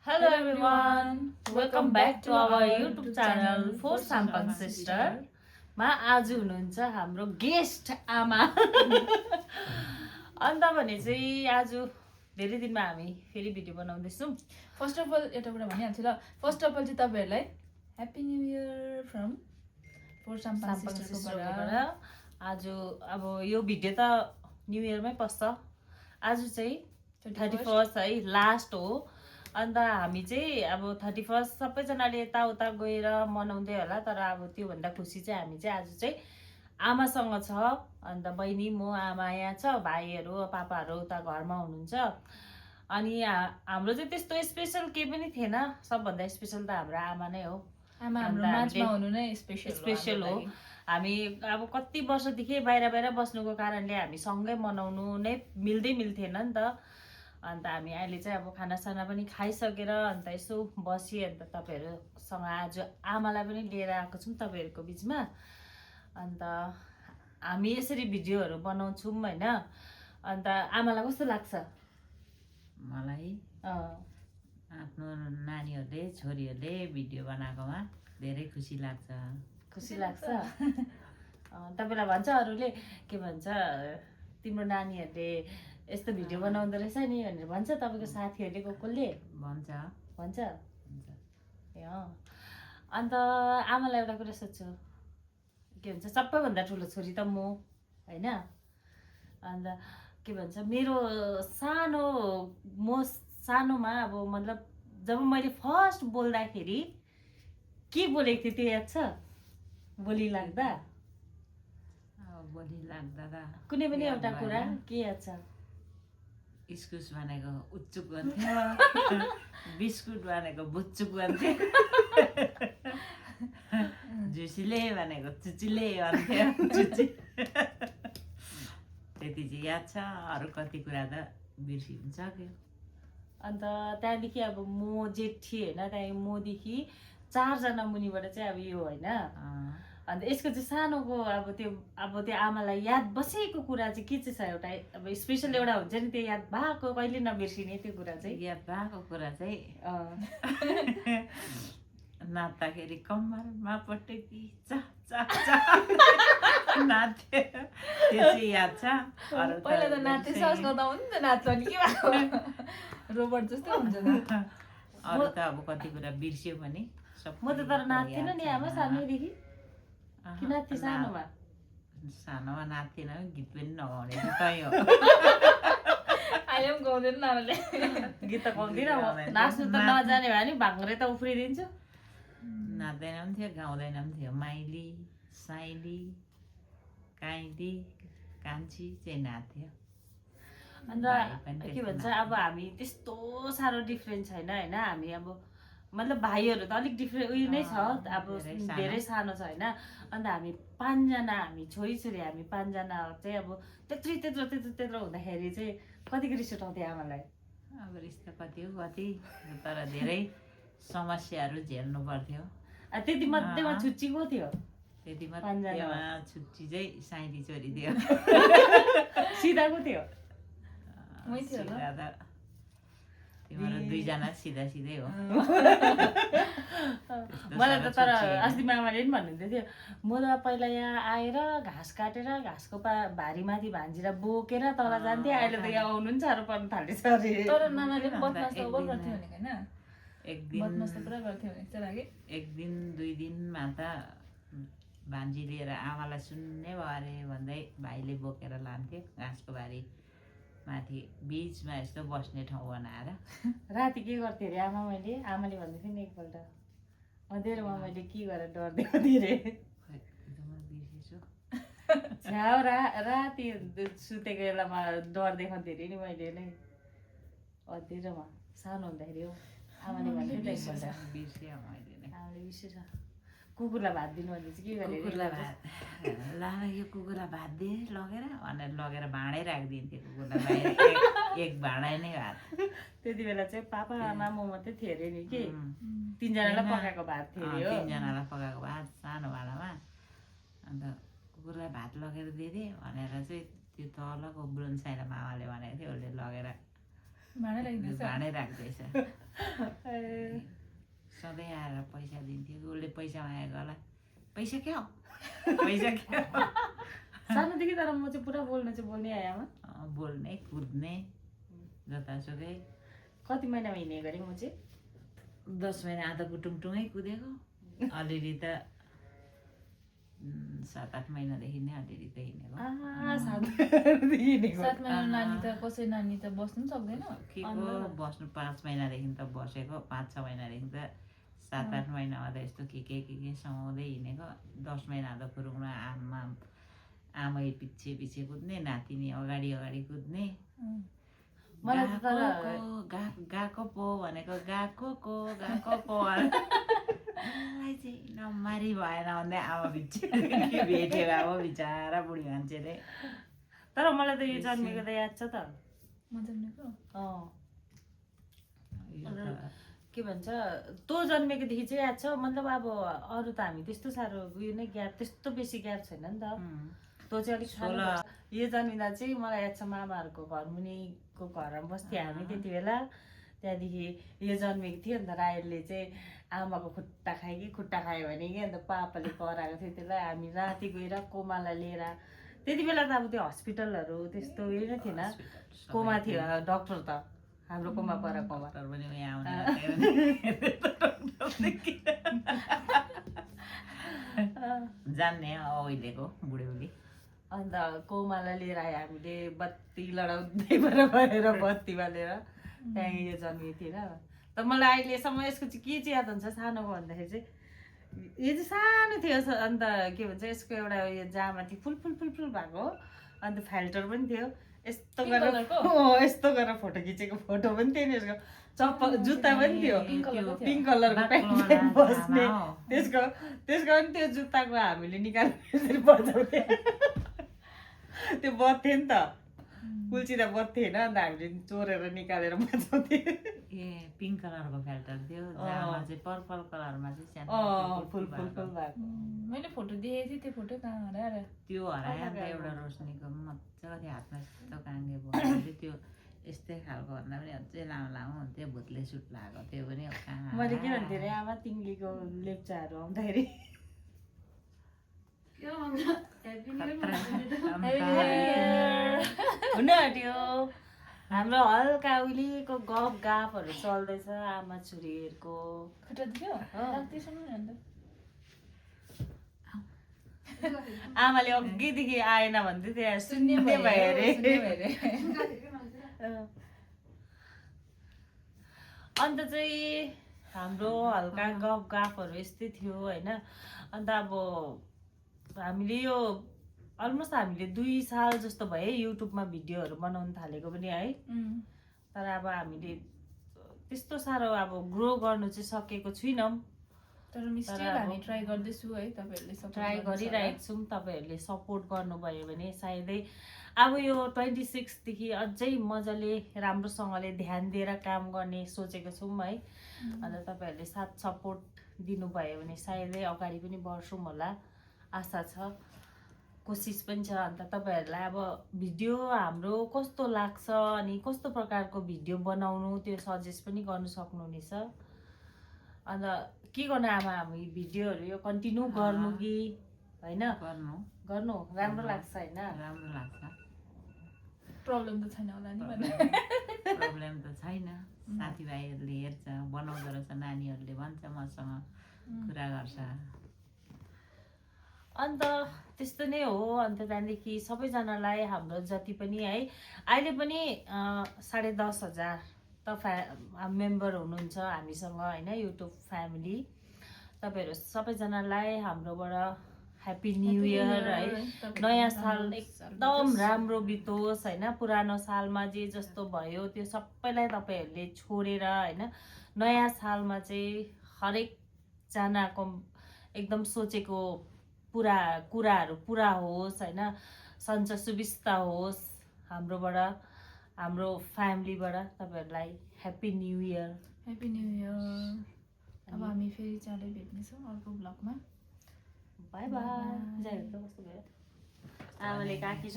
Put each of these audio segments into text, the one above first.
Hello everyone, welcome back to our YouTube channel For Sampang Sister. मा आज हुनुहुन्छ हाम्रो गेस्ट आमा अन्त भने चाहिँ आज धेरै दिनमा हामी फेरि भिडियो बनाउँदैछौँ। फर्स्ट अफ अल एउटा कुरा भनिहाल्छु ल। फर्स्ट अफ अल चाहिँ तपाईँहरूलाई happy new year from four Sampang सिस्टरकोबाट। आज अब यो भिडियो त न्यू इयरमै पस्छ। आज चाहिँ 31st है, लास्ट हो। अन्त हामी चाहिँ अब 31st सबैजनाले यताउता गएर मनाउँदै होला, तर अब त्योभन्दा खुसी चाहिँ हामी चाहिँ आज चाहिँ आमासँग छ। अन्त बहिनी म आमा यहाँ छ, भाइहरू पापाहरू उता घरमा हुनुहुन्छ। अनि हाम्रो चाहिँ त्यस्तो स्पेसल केही पनि थिएन, सबभन्दा स्पेसल त हाम्रो आमा नै हो। आमा हाम्रो माझमा हुनु नै स्पेसल हो। हामी अब कति वर्षदेखि बाहिर बस्नुको कारणले हामी सँगै मनाउनु नै मिल्थेन नि त। अन्त हामी अहिले चाहिँ अब खानासाना पनि खाइसकेर अन्त यसो बसी अन्त तपाईँहरूसँग आज आमालाई पनि लिएर आएको छौँ तपाईँहरूको बिचमा। अन्त हामी यसरी भिडियोहरू बनाउँछौँ होइन। अन्त आमालाई कस्तो लाग्छ? मलाई आफ्नो नानीहरूले छोरीहरूले भिडियो बनाएकोमा धेरै खुसी लाग्छ। तपाईँलाई भन्छ अरूले के भन्छ, तिम्रो नानीहरूले यस्तो भिडियो बनाउँदो रहेछ नि भनेर भन्छ तपाईँको साथीहरूले कसले भन्छ ए अन्त आमालाई एउटा कुरा सोध्छु, के भन्छ सबैभन्दा ठुलो छोरी त म होइन। अन्त के भन्छ मेरो सानोमा अब मतलब जब मैले फर्स्ट बोल्दाखेरि के बोलेको थिएँ त्यो याद छ? बोली लाग्दा त कुनै पनि एउटा कुरा के याद छ? इस्कुस भनेको उच्चुक भन्थ्यो, बिस्कुट भनेको बुच्चुक भन्थ्यो, झुसीले भनेको चुचुले भन्थ्यो, त्यति चाहिँ याद छ। अरू कति कुरा त बिर्सिसक्यो। अन्त त्यहाँदेखि अब म जेठी होइन, त्यहाँदेखि मदेखि 4 जना मुनिबाट चाहिँ अब यो होइन। अन्त यसको चाहिँ सानोको अब त्यो आमालाई याद बसेको कुरा चाहिँ के चाहिँ छ? एउटा अब स्पेसल एउटा हुन्छ नि, त्यो याद भएको कहिले नबिर्सिने त्यो कुरा चाहिँ। याद भएको कुरा चाहिँ नाच्दाखेरि कम्मरमा पटेकी नाच्थ्यो, त्यो चाहिँ याद छ। पहिला त नाच्थ्यो, सर्च गर्दा पनि त नाच्छ नि, के भएको रोबोट जस्तो हुन्छ नि। अरू त अब कति कुरा बिर्स्यो भने म त तर नाच्थेन नि आमा सानैदेखि। किन नाच्थेँ सानोमा? सानोमा नाच्थेन, गीत पनि नगाउने तै हो। अहिले पनि गाउँदैन नानाले। गीत त गाउँदिनँ म, नाच्नु त नजाने भए नि भाङ्रे त उफ्रिदिन्छु। नाच्दैन पनि थियो, गाउँदैन पनि थियो। माइली, साइली, काइली, कान्छी चाहिँ नाच्थ्यो। अन्त के भन्छ अब हामी त्यस्तो साह्रो डिफ्रेन्ट छैन होइन। हामी अब मतलब भाइहरू त अलिक डिफ्रेन्ट उयो नै छ, अब धेरै सानो छ होइन। अन्त हामी 5 जना, हामी छोरी हामी 5 जना चाहिँ अब त्यत्रो हुँदाखेरि चाहिँ कतिको रिस उठाउँथ्यो आमालाई? अब रिस त कति हो कति, तर धेरै समस्याहरू झेल्नु पर्थ्यो। त्यति मध्येमा छुच्ची को थियो? त्यति मध्येमा छुच्ची चाहिँ साइली छोरी थियो। सिधा को थियो? तिम्रो 2 जना सिधै हो। मलाई त तर अस्ति मामाले पनि भन्नुहुन्थ्यो थियो, म त पहिला यहाँ आएर घाँस काटेर घाँसको भारीमाथि भान्जिएर बोकेर तल जान्थेँ, अहिले त यहाँ आउनु पनि साह्रो पर्नु थालेछ अरे। तर नानाले बदमास त ओभर गर्थ्यो भनेको होइन, बदमास त पुरा गर्थ्यो भनेको चाहिँ लागि। 1 दिन 2 दिनमा त भान्जी लिएर आमालाई सुन्ने भयो अरे भन्दै भाइले बोकेर लान्थ्यो घाँसको भारी माथि बिचमा यस्तो बस्ने ठाउँ बनाएर। राति के गर्थ्यो अरे आमाले भन्दै थियो नि एकपल्ट, अँधेरोमा मैले के गरेर डरिदिएको थिएँ अरे। राति सुतेको बेलामा डर देखाउँथ्यो अरे नि मैले नै, अँधेरोमा सानो हुँदाखेरि हो। आमाले भन्थ्यो नि एकपल्ट, आमाले बिर्सेछ। कुकुरलाई भात दिनु भने चाहिँ के गरेर? कुकुरलाई भात ला, यो कुकुरलाई भात दे लगेर भनेर लगेर भाँडै राखिदिन्थ्यो कुकुरलाई बाहिर, एक भाँडा नै भात। त्यति बेला चाहिँ पापा आमा म मात्रै थिएँ अरे नि कि 3 जनालाई पकाएको भात थियो अरे हो। 3 जनालाई पकाएको भात सानो भाँडामा। अन्त कुकुरलाई भात लगेर दिदे भनेर चाहिँ त्यो तलको ब्रोन्साइला मामाले भनेको थियो, उसले लगेर भाँडै राख्दैछ। सधैँ आएर पैसा दिन्थ्यो उसले पैसा मागेको होला पैसा क्या हो पैसा क्या हो सानोदेखि तर म चाहिँ पुरा बोल्ने आयामा बोल्ने कुद्ने जतासुकै कति महिनामा हिँड्ने गरेँ म चाहिँ 10 महिना आधा टुङटुङै कुदेको अलिअलि त 7-8 महिनादेखि नै अलिअलि त हिँडेको 7 महिना नानी त कसै नानी त बस्नु पनि सक्दैन के को बस्नु 5 महिनादेखि त बसेको 5-6 महिनादेखि त 7-8 महिनामा त यस्तो के समाउँदै हिँडेको 10 महिना त खुरुङमा आमै पछि कुद्ने नातिनी अगाडि कुद्ने गएको पो भनेको गएको पो मलाई चाहिँ नमारी भएन भन्दै आमा पछि भेटेर अब बिचरा बुढी मान्छेले तर मलाई त यो जन्मेको त याद छ त म जन्मेको के भन्छ तँ जन्मेकोदेखि चाहिँ याद छ मतलब अब अरू त हामी त्यस्तो साह्रो उयो नै ग्याप त्यस्तो बेसी ग्याप छैन नि त तँ चाहिँ अलिक सानो यो जन्मिँदा चाहिँ मलाई याद छ मामाहरूको घर मुनिको घरमा बस्थ्यो हामी त्यति बेला त्यहाँदेखि यो जन्मेको थियो अन्त राईले चाहिँ आमाको खुट्टा खायो भने कि अन्त पापाले कराएको थियो त्यसलाई हामी राति गएर कोमालाई लिएर त्यति बेला त अब त्यो हस्पिटलहरू त्यस्तो उयो नै थिएन कोमा थियो डक्टर त हाम्रो कोमा पर कोमा जान्ने अहिलेको बुढ्यौली अन्त कोमालाई लिएर आयो हामीले बत्ती लडाउँदै भएर बत्तीमा लिएर त्यहाँ यो जन्मेको थिएन त मलाई अहिलेसम्म यसको चाहिँ के चाहिँ याद हुन्छ सानोको भन्दाखेरि चाहिँ यो चाहिँ सानो थियो अन्त के भन्छ यसको एउटा उयो जामा थियो फुल भएको अन्त फिल्टर पनि थियो यस्तो गरेर फोटो खिचेको फोटो पनि थियो नि यसको चप्पल जुत्ता पनि थियो पिङ्क कलरको प्यान्ट बस्ने त्यसको पनि त्यो जुत्ताको हामीले निकालेर बजाउँथ्यो त्यो बत्थ्यो नि त कुल्चिँदा बत्थ्यो होइन अन्त हामीले चोरेर निकालेर बजाउँथ्यो पिङ्क कलरको फिल्टर थियो जामा चाहिँ पर्पल कलरमा चाहिँ सानो फुल भएको मैले फोटो देखेको थिएँ त्यो फोटो कहाँ हराएर त्यो हरायो अन्त एउटा रोशनीको मजाको थियो हातमा यस्तो काङ्गे भयो त्यो यस्तै खालको भन्दा पनि अझै लामो हुन्थ्यो भुतले सुट लगाएको त्यो पनि मैले के भन्थेँ अरे आमा तिङ्गीको लेप्चाहरू आउँदाखेरि हुन आँट्यो हाम्रो हल्का उहिलेको गफहरू चल्दैछ आमा छोरीहरूको खुट्टा दुख्यो आमाले अघिदेखि आएन भन्दै थियो सुन्ने भयो अरे अन्त चाहिँ हाम्रो हल्का गफहरू यस्तै थियो होइन अन्त अब हामीले यो अलमोस्ट हामीले 2 साल जस्तो भयो युट्युबमा भिडियोहरू बनाउनु थालेको पनि है तर अब हामीले त्यस्तो साह्रो अब ग्रो गर्नु चाहिँ सकेको छैनौँ तर हामी ट्राई गर्दैछु है तपाईँहरूले ट्राई गरिरहेको छौँ तपाईँहरूले सपोर्ट गर्नुभयो भने सायदै अब यो 26 देखि अझै मजाले राम्रोसँगले ध्यान दिएर काम गर्ने सोचेको छौँ है अन्त तपाईँहरूले साथ सपोर्ट दिनुभयो भने सायदै अगाडि पनि बढ्छौँ होला आशा छ कोसिस पनि छ अन्त तपाईँहरूलाई अब भिडियो हाम्रो कस्तो लाग्छ अनि कस्तो प्रकारको भिडियो बनाउनु त्यो सजेस्ट पनि गर्नु सक्नुहुनेछ अन्त के गर्नु आमा हामी भिडियोहरू यो कन्टिन्यू गर्नु कि होइन गर्नु राम्रो लाग्छ होइन राम्रो लाग्छ प्रब्लम त छैन होला नि प्रब्लम त छैन साथीभाइहरूले हेर्छ बनाउँदो रहेछ नानीहरूले भन्छ मसँग कुरा गर्छ अन्त त्यस्तो नै हो अन्त त्यहाँदेखि सबैजनालाई हाम्रो जति पनि है अहिले पनि 10,500 त मेम्बर हुनुहुन्छ हामीसँग होइन युट्युब फ्यामिली तपाईँहरू सबैजनालाई हाम्रोबाट ह्याप्पी न्यू इयर है नयाँ साल एकदम राम्रो बितोस् होइन पुरानो सालमा जे जस्तो भयो त्यो सबैलाई तपाईँहरूले छोडेर होइन नयाँ सालमा चाहिँ हरेकजनाको एकदम सोचेको कुराहरू पुरा होस् होइन सञ्च सुविस्ता होस् हाम्रोबाट हाम्रो फ्यामिलीबाट तपाईँहरूलाई ह्याप्पी न्यू इयर अब हामी फेरि चाँडै भेट्नेछौँ अर्को ब्लगमा बाई बाई कस्तो भयो आमाले काकी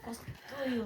कस्तो यो